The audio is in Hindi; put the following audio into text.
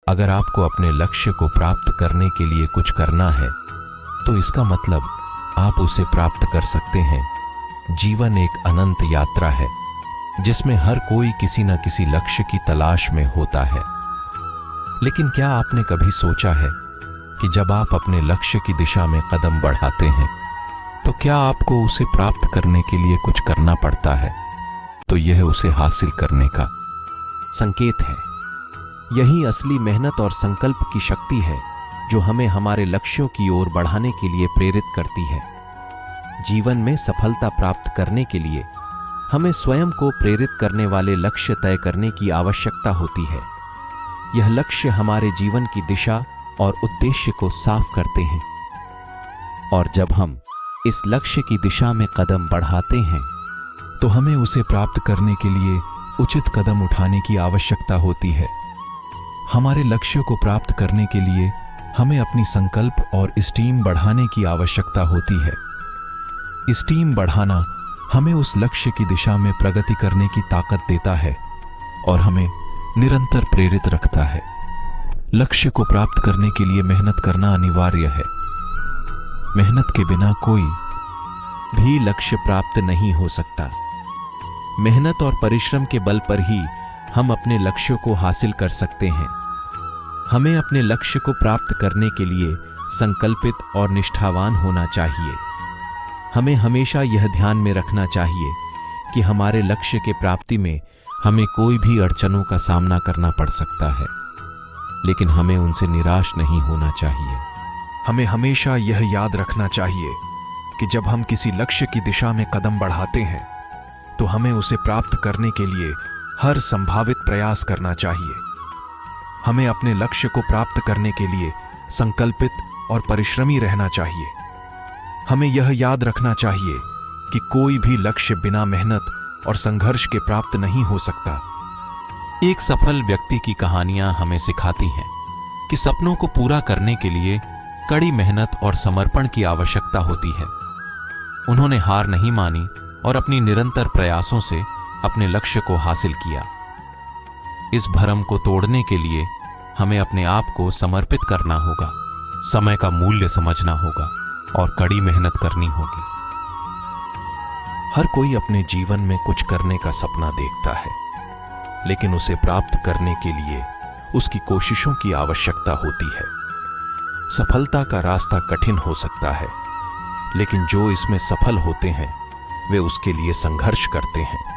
अगर आपको अपने लक्ष्य को प्राप्त करने के लिए कुछ करना है तो इसका मतलब आप उसे प्राप्त कर सकते हैं। जीवन एक अनंत यात्रा है जिसमें हर कोई किसी न किसी लक्ष्य की तलाश में होता है। लेकिन क्या आपने कभी सोचा है कि जब आप अपने लक्ष्य की दिशा में कदम बढ़ाते हैं तो क्या आपको उसे प्राप्त करने के लिए कुछ करना पड़ता है? तो यह उसे हासिल करने का संकेत है। यही असली मेहनत और संकल्प की शक्ति है जो हमें हमारे लक्ष्यों की ओर बढ़ाने के लिए प्रेरित करती है। जीवन में सफलता प्राप्त करने के लिए हमें स्वयं को प्रेरित करने वाले लक्ष्य तय करने की आवश्यकता होती है। यह लक्ष्य हमारे जीवन की दिशा और उद्देश्य को साफ करते हैं, और जब हम इस लक्ष्य की दिशा में कदम बढ़ाते हैं तो हमें उसे प्राप्त करने के लिए उचित कदम उठाने की आवश्यकता होती है। हमारे लक्ष्य को प्राप्त करने के लिए हमें अपनी संकल्प और स्टीम बढ़ाने की आवश्यकता होती है। स्टीम बढ़ाना हमें उस लक्ष्य की दिशा में प्रगति करने की ताकत देता है और हमें निरंतर प्रेरित रखता है। लक्ष्य को प्राप्त करने के लिए मेहनत करना अनिवार्य है। मेहनत के बिना कोई भी लक्ष्य प्राप्त नहीं हो सकता। मेहनत और परिश्रम के बल पर ही हम अपने लक्ष्यों को हासिल कर सकते हैं। हमें अपने लक्ष्य को प्राप्त करने के लिए संकल्पित और निष्ठावान होना चाहिए। हमें हमेशा यह ध्यान में रखना चाहिए कि हमारे लक्ष्य के प्राप्ति में हमें कोई भी अड़चनों का सामना करना पड़ सकता है, लेकिन हमें उनसे निराश नहीं होना चाहिए। हमें हमेशा यह याद रखना चाहिए कि जब हम किसी लक्ष्य की दिशा में कदम बढ़ाते हैं तो हमें उसे प्राप्त करने के लिए हर संभावित प्रयास करना चाहिए। हमें अपने लक्ष्य को प्राप्त करने के लिए संकल्पित और परिश्रमी रहना चाहिए। हमें यह याद रखना चाहिए कि कोई भी लक्ष्य बिना मेहनत और संघर्ष के प्राप्त नहीं हो सकता। एक सफल व्यक्ति की कहानियां हमें सिखाती हैं कि सपनों को पूरा करने के लिए कड़ी मेहनत और समर्पण की आवश्यकता होती है। उन्होंने हार नहीं मानी और अपनी निरंतर प्रयासों से अपने लक्ष्य को हासिल किया। इस भ्रम को तोड़ने के लिए हमें अपने आप को समर्पित करना होगा, समय का मूल्य समझना होगा और कड़ी मेहनत करनी होगी। हर कोई अपने जीवन में कुछ करने का सपना देखता है, लेकिन उसे प्राप्त करने के लिए उसकी कोशिशों की आवश्यकता होती है। सफलता का रास्ता कठिन हो सकता है, लेकिन जो इसमें सफल होते हैं वे उसके लिए संघर्ष करते हैं।